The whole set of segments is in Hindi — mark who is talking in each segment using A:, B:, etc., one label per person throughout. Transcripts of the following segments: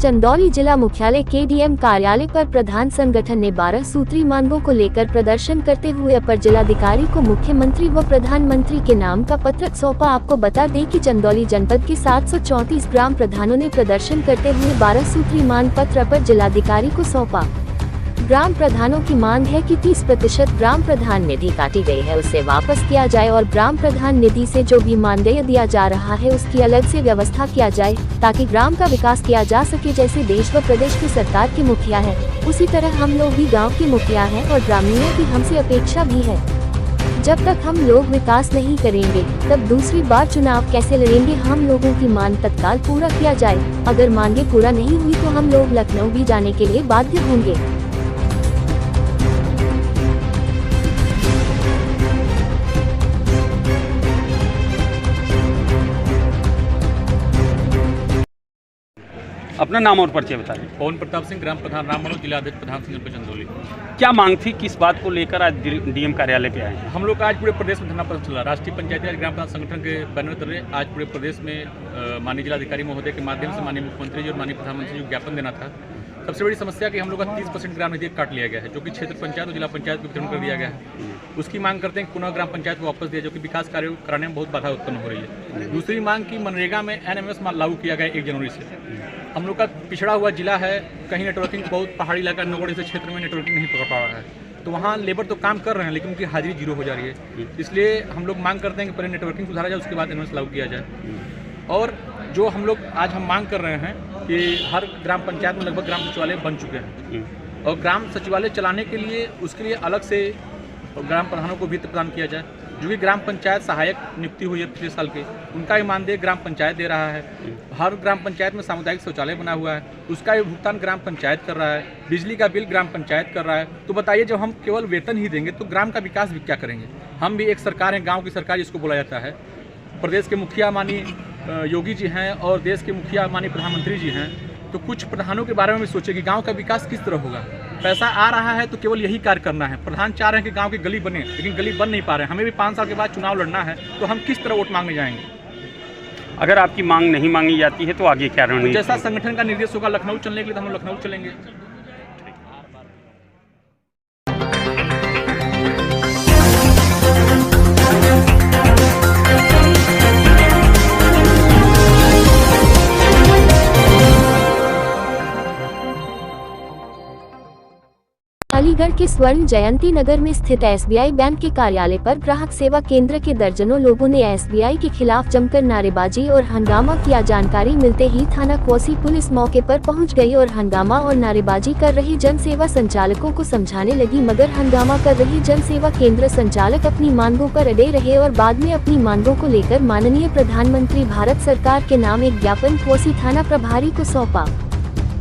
A: चंदौली जिला मुख्यालय KDM कार्यालय पर प्रधान संगठन ने 12 सूत्री मांगों को लेकर प्रदर्शन करते हुए अपर जिलाधिकारी को मुख्यमंत्री व प्रधानमंत्री के नाम का पत्र सौंपा। आपको बता दें कि चंदौली जनपद के 734 ग्राम प्रधानों ने प्रदर्शन करते हुए 12 सूत्री मांग पत्र अपर जिलाधिकारी को सौंपा। ग्राम प्रधानों की मांग है कि 30% ग्राम प्रधान निधि काटी गई है उसे वापस किया जाए और ग्राम प्रधान निधि से जो भी मानदेय दिया जा रहा है उसकी अलग से व्यवस्था किया जाए ताकि ग्राम का विकास किया जा सके। जैसे देश व प्रदेश की सरकार के मुखिया है उसी तरह हम लोग भी गाँव के मुखिया हैं और ग्रामीणों की हमसे अपेक्षा भी है। जब तक हम लोग विकास नहीं करेंगे तब दूसरी बार चुनाव कैसे लड़ेंगे। हम लोगों की मांग तत्काल पूरा किया जाए। अगर मांगे पूरा नहीं हुई तो हम लोग लखनऊ भी जाने के लिए बाध्य होंगे।
B: अपना नाम और परिचय बताइए।
C: पवन प्रताप सिंह, ग्राम प्रधान राम मनोज, जिला अध्यक्ष प्रधान संगठन चंदौली।
B: क्या मांग थी, किस बात को लेकर आज DM कार्यालय पे आए हैं?
C: हम लोग का आज पूरे प्रदेश में धरना प्रदर्शन चला। राष्ट्रीय पंचायती राज ग्राम प्रधान संगठन के बैनर तले आज पूरे प्रदेश में माननीय जिलाधिकारी महोदय के माध्यम से माननीय मुख्यमंत्री जी और माननीय प्रधानमंत्री जी को ज्ञापन देना था। सबसे बड़ी समस्या कि हम लोग का 30% ग्राम निधि काट लिया गया है, जो कि क्षेत्र पंचायत और जिला पंचायत को वितरण कर दिया गया है। उसकी मांग करते हैं कि पुनः ग्राम पंचायत को वापस दिया, जो कि विकास कार्य कराने में बहुत बाधा उत्पन्न हो रही है। दूसरी मांग की मनरेगा में NMS लागू किया गया 1 जनवरी से। हम लोग का पिछड़ा हुआ जिला है, कहीं नेटवर्किंग बहुत पहाड़ी इलाका नौगढ़ जैसे क्षेत्र में नेटवर्किंग नहीं पकड़ पा रहा है, तो वहाँ लेबर तो काम कर रहे हैं लेकिन उनकी हाजिरी 0 हो जा रही है। इसलिए हम लोग मांग करते हैं कि पहले नेटवर्किंग सुधारा जाए, उसके बाद NMS लागू किया जाए। और जो हम लोग आज हम मांग कर रहे हैं कि हर ग्राम पंचायत में लगभग ग्राम सचिवालय बन चुके हैं और ग्राम सचिवालय चलाने के लिए उसके लिए अलग से ग्राम प्रधानों को वित्त प्रदान किया जाए। जो कि ग्राम पंचायत सहायक नियुक्ति हुई है पिछले साल के, उनका ही मानदेय ग्राम पंचायत दे रहा है। हर ग्राम पंचायत में सामुदायिक शौचालय बना हुआ है, उसका भी भुगतान ग्राम पंचायत कर रहा है। बिजली का बिल ग्राम पंचायत कर रहा है। तो बताइए, जब हम केवल वेतन ही देंगे तो ग्राम का विकास भी क्या करेंगे? हम भी एक सरकार है, गाँव की सरकार जिसको बोला जाता है। प्रदेश के मुखिया माननीय योगी जी हैं और देश के मुखिया माननीय प्रधानमंत्री जी हैं, तो कुछ प्रधानों के बारे में भी सोचे कि गांव का विकास किस तरह होगा। पैसा आ रहा है तो केवल यही कार्य करना है। प्रधान चाह रहे हैं कि गांव की गली बने, लेकिन गली बन नहीं पा रहे हैं। हमें भी 5 साल के बाद चुनाव लड़ना है, तो हम किस तरह वोट मांगने जाएंगे?
B: अगर आपकी मांग नहीं मांगी जाती है तो आगे क्या रणनीति?
C: जैसा संगठन का निर्देश होगा लखनऊ चलने के लिए, तो हम लोग लखनऊ चलेंगे।
A: अलीगढ़ के स्वर्ण जयंती नगर में स्थित SBI बैंक के कार्यालय पर ग्राहक सेवा केंद्र के दर्जनों लोगों ने SBI के खिलाफ जमकर नारेबाजी और हंगामा किया। जानकारी मिलते ही थाना कोसी पुलिस मौके पर पहुंच गई और हंगामा और नारेबाजी कर रहे जन सेवा संचालकों को समझाने लगी, मगर हंगामा कर रही जन सेवा केंद्र संचालक अपनी मांगों पर अड़े रहे और बाद में अपनी मांगों को लेकर माननीय प्रधानमंत्री भारत सरकार के नाम एक ज्ञापन कोसी थाना प्रभारी को सौंपा।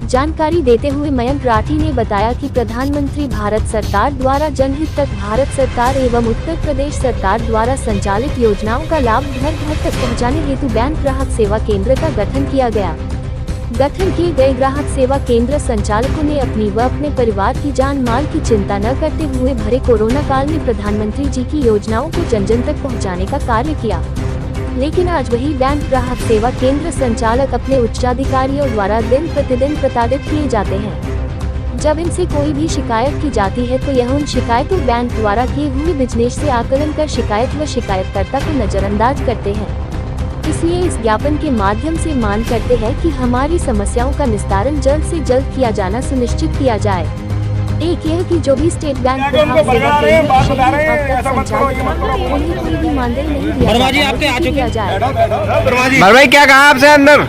A: जानकारी देते हुए मयंक राठी ने बताया कि प्रधानमंत्री भारत सरकार द्वारा जनहित तक भारत सरकार एवं उत्तर प्रदेश सरकार द्वारा संचालित योजनाओं का लाभ घर घर तक पहुंचाने हेतु बैंक ग्राहक सेवा केंद्र का गठन किया गया। गठन किए गए ग्राहक सेवा केंद्र संचालकों ने अपनी व अपने परिवार की जान माल की चिंता न करते हुए भरे कोरोना काल में प्रधानमंत्री जी की योजनाओं को जन जन तक पहुँचाने का कार्य किया। लेकिन आज वही बैंक ग्राहक सेवा केंद्र संचालक अपने उच्चाधिकारियों द्वारा दिन प्रतिदिन प्रताड़ित किए जाते हैं। जब इनसे कोई भी शिकायत की जाती है तो यह उन शिकायतों बैंक द्वारा किए हुए बिजनेस से आकलन कर शिकायत व शिकायतकर्ता को नजरअंदाज करते हैं। इसलिए इस ज्ञापन के माध्यम से मांग करते हैं कि हमारी समस्याओं का निस्तारण जल्द से जल्द किया जाना सुनिश्चित किया जाए। एक यह कि जो भी स्टेट बैंक ग्राहक सेवा कोई भी मानदेय नहीं दिया जाए।
D: भाई क्या कहा आपसे अंदर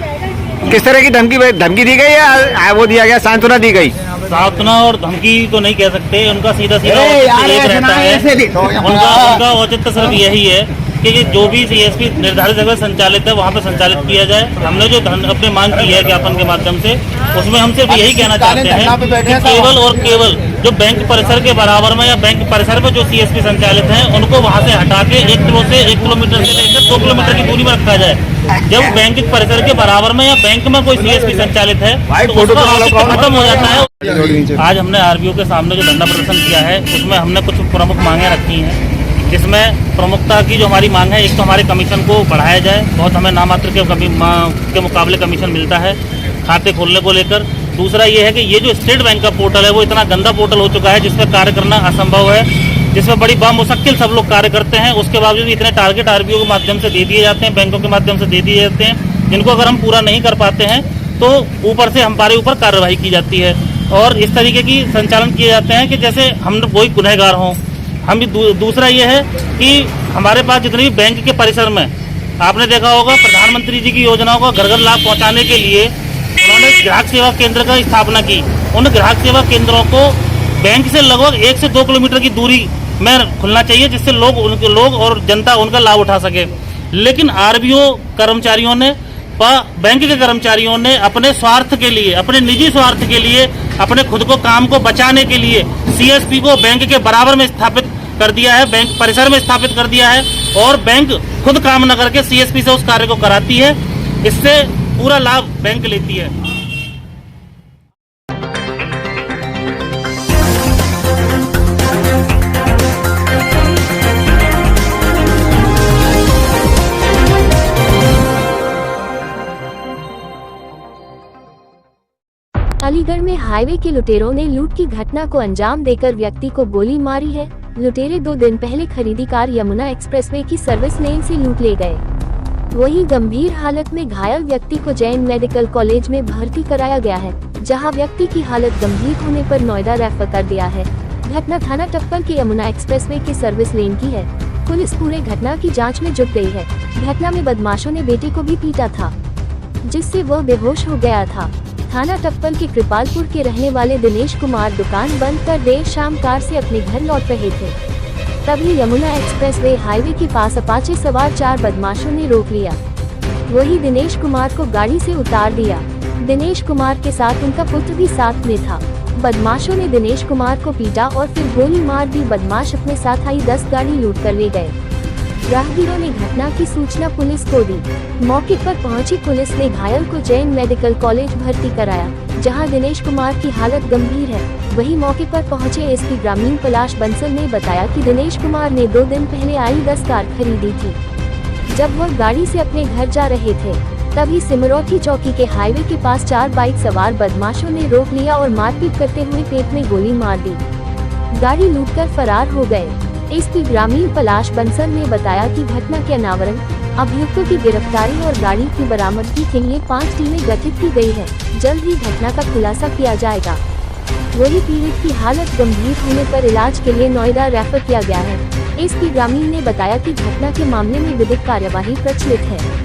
D: किस तरह की धमकी दी गई या वो दिया गया, सांत्वना दी गई?
E: सांत्वना और धमकी तो नहीं कह सकते, उनका सीधा रहता है। उनका औचित्य सिर्फ यही है कि जो भी CSP निर्धारित जगह संचालित है वहाँ पे संचालित किया जाए। हमने जो अपनी मांग की है ज्ञापन के माध्यम से, उसमें हम सिर्फ यही कहना चाहते हैं कि केवल और केवल जो बैंक परिसर के बराबर में या बैंक परिसर में जो CSP संचालित हैं उनको वहाँ से हटा के 1 किलोमीटर से लेकर 2 किलोमीटर की दूरी में रखा जाए। जब बैंक परिसर के बराबर में या बैंक में कोई CSP संचालित है तो उसका औचित्य खत्म हो जाता है। आज हमने RBO के सामने जो धरना प्रदर्शन किया है उसमें हमने कुछ प्रमुख मांगे रखी हैं। जिसमें प्रमुखता की जो हमारी मांग है, एक तो हमारे कमीशन को बढ़ाया जाए, बहुत हमें नामात्र के मुकाबले कमीशन मिलता है खाते खोलने को लेकर। दूसरा ये है कि ये जो स्टेट बैंक का पोर्टल है वो इतना गंदा पोर्टल हो चुका है जिसमें कार्य करना असंभव है, जिसमें बड़ी बामुश्किल सब लोग कार्य करते हैं। उसके बावजूद इतने टारगेट आरबीओ के माध्यम से दे दिए जाते हैं, बैंकों के माध्यम से दे दिए जाते हैं, जिनको अगर हम पूरा नहीं कर पाते हैं तो ऊपर से हमारे ऊपर कार्रवाई की जाती है और इस तरीके की संचालन किए जाते हैं कि जैसे हम कोई गुनहगार हों। हम भी दूसरा ये है कि हमारे पास जितने भी बैंक के परिसर में आपने देखा होगा, प्रधानमंत्री जी की योजनाओं को घर घर लाभ पहुँचाने के लिए उन्होंने ग्राहक सेवा केंद्र का स्थापना की। उन ग्राहक सेवा केंद्रों को बैंक से लगभग 1 से 2 किलोमीटर की दूरी में खुलना चाहिए, जिससे लोग और जनता उनका लाभ उठा सके। लेकिन आरबीओ कर्मचारियों ने बैंक के कर्मचारियों ने अपने स्वार्थ के लिए, अपने निजी स्वार्थ के लिए, अपने खुद को काम को बचाने के लिए सीएसपी को बैंक के बराबर में स्थापित कर दिया है, बैंक परिसर में स्थापित कर दिया है और बैंक खुद काम न करके सीएसपी से उस कार्य को कराती है। इससे पूरा लाभ बैंक लेती है।
A: अलीगढ़ में हाईवे के लुटेरों ने लूट की घटना को अंजाम देकर व्यक्ति को गोली मारी है। लुटेरे 2 दिन पहले खरीदी कार यमुना एक्सप्रेसवे की सर्विस लेन से लूट ले गए। वहीं गंभीर हालत में घायल व्यक्ति को जैन मेडिकल कॉलेज में भर्ती कराया गया है, जहां व्यक्ति की हालत गंभीर होने पर नोएडा रेफर कर दिया है। घटना थाना टप्पल के यमुना एक्सप्रेसवे के सर्विस लेन की है। पुलिस पूरे घटना की जांच में जुट गई है। घटना में बदमाशों ने बेटे को भी पीटा था, जिससे वह बेहोश हो गया था। थाना टप्पल के कृपालपुर के रहने वाले दिनेश कुमार दुकान बंद कर देर शाम कार से अपने घर लौट रहे थे। तभी यमुना एक्सप्रेसवे हाईवे के पास अपाचे सवार 4 बदमाशों ने रोक लिया। वही दिनेश कुमार को गाड़ी से उतार दिया। दिनेश कुमार के साथ उनका पुत्र भी साथ में था। बदमाशों ने दिनेश कुमार को पीटा और फिर गोली मार दी। बदमाश अपने साथ आई 10 गाड़ी लूट कर ले गए। राहगीरों ने घटना की सूचना पुलिस को दी। मौके पर पहुंची पुलिस ने घायल को जैन मेडिकल कॉलेज भर्ती कराया, जहां दिनेश कुमार की हालत गंभीर है। वहीं मौके पर पहुंचे एसपी ग्रामीण पलाश बंसल ने बताया कि दिनेश कुमार ने 2 दिन पहले आई 10 कार खरीदी थी। जब वह गाड़ी से अपने घर जा रहे थे, तभी सिमरौठी चौकी के हाईवे के पास 4 बाइक सवार बदमाशों ने रोक लिया और मारपीट करते हुए पेट में गोली मार दी। गाड़ी लूटकर फरार हो गए। एसपी ग्रामीण पलाश बंसल ने बताया कि घटना के अनावरण, अभियुक्तों की गिरफ्तारी और गाड़ी की बरामदगी के लिए 5 टीमें गठित की गई है। जल्द ही घटना का खुलासा किया जाएगा। वही पीड़ित की हालत गंभीर होने पर इलाज के लिए नोएडा रेफर किया गया है। एसपी ग्रामीण ने बताया कि घटना के मामले में विधिक कार्यवाही प्रचलित है।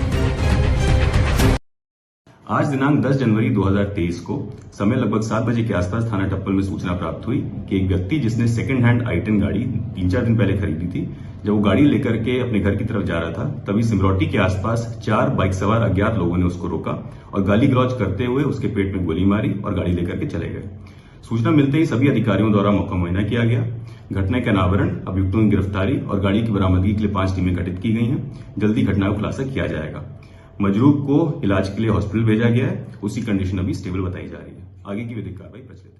F: आज दिनांक 10 जनवरी 2023 को समय लगभग 7 बजे के आसपास थाना टप्पल में सूचना प्राप्त हुई कि एक व्यक्ति जिसने सेकंड हैंड i10 गाड़ी 3-4 दिन पहले खरीदी थी, जब वो गाड़ी लेकर के अपने घर की तरफ जा रहा था, तभी सिमरौटी के आसपास 4 बाइक सवार अज्ञात लोगों ने उसको रोका और गाली गलौज करते हुए उसके पेट में गोली मारी और गाड़ी लेकर के चले गए। सूचना मिलते ही सभी अधिकारियों द्वारा मौका मुआयना किया गया। घटना के अनावरण, अभियुक्तों की गिरफ्तारी और गाड़ी की बरामदगी के लिए 5 टीमें गठित की गई हैं। जल्दी घटना का खुलासा किया जाएगा। मजरूब को इलाज के लिए हॉस्पिटल भेजा गया है। उसकी कंडीशन अभी स्टेबल बताई जा रही है। आगे की विधिक कार्रवाई प्रचलित है।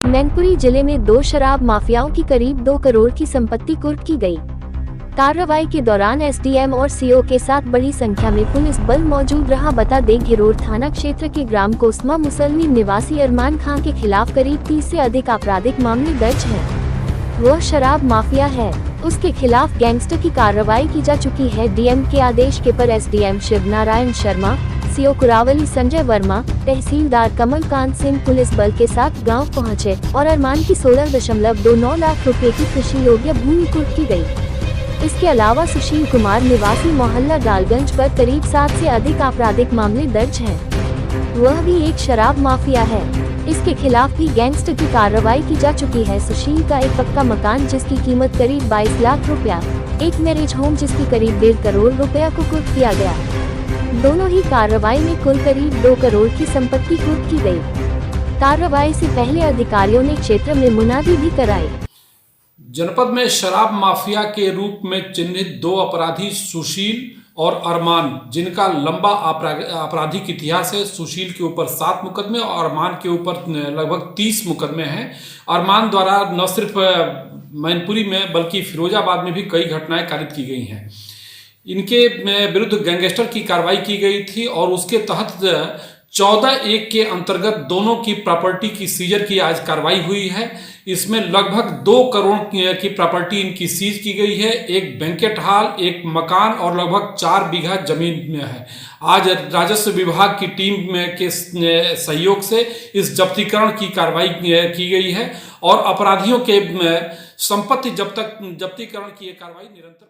A: मैनपुरी जिले में 2 शराब माफियाओं की करीब 2 करोड़ की संपत्ति कुर्क की गई। कार्रवाई के दौरान एसडीएम और सीओ के साथ बड़ी संख्या में पुलिस बल मौजूद रहा। बता दें, घिरोर थाना क्षेत्र के ग्राम कोसमा मुसलनी निवासी अरमान खान के खिलाफ करीब 30 से अधिक आपराधिक मामले दर्ज हैं। वह शराब माफिया है। उसके खिलाफ गैंगस्टर की कार्रवाई की जा चुकी है। डीएम के आदेश के पर एसडीएम शिव नारायण शर्मा, सीओ कुरावली संजय वर्मा, तहसीलदार कमलकांत सिंह पुलिस बल के साथ गांव पहुंचे और अरमान की 16.29 लाख रुपए की कृषि योग्य भूमि कुर्क की गई। इसके अलावा सुशील कुमार निवासी मोहल्ला डालगंज पर करीब 7 से अधिक आपराधिक मामले दर्ज हैं। वह भी एक शराब माफिया है। इसके खिलाफ भी गैंगस्टर की कार्रवाई की जा चुकी है। सुशील का एक पक्का मकान जिसकी कीमत करीब 22 लाख रुपया, एक मैरिज होम जिसकी करीब 1.5 करोड़ रुपया को कुर्क किया गया। दोनों ही कार्रवाई में कुल करीब 2 करोड़ की संपत्ति कुर्क की गई। कार्रवाई से पहले अधिकारियों ने क्षेत्र में मुनादी भी कराई।
G: जनपद में शराब माफिया के रूप में चिन्हित 2 अपराधी सुशील और अरमान, जिनका लंबा आपराधिक इतिहास है। सुशील के ऊपर 7 मुकदमे और अरमान के ऊपर लगभग 30 मुकदमे हैं। अरमान द्वारा न सिर्फ मैनपुरी में बल्कि फिरोजाबाद में भी कई घटनाएं कारित की गई हैं। इनके विरुद्ध गैंगस्टर की कार्रवाई की गई थी और उसके तहत 14(1) के अंतर्गत दोनों की प्रॉपर्टी की सीजर की आज कार्रवाई हुई है। इसमें लगभग 2 करोड़ की प्रॉपर्टी इनकी सीज की गई है। एक बैंकेट हॉल, एक मकान और लगभग 4 बीघा जमीन में है। आज राजस्व विभाग की टीम के सहयोग से इस जब्तीकरण की कार्रवाई की गई है और अपराधियों के संपत्ति जब्तीकरण की कार्रवाई निरंतर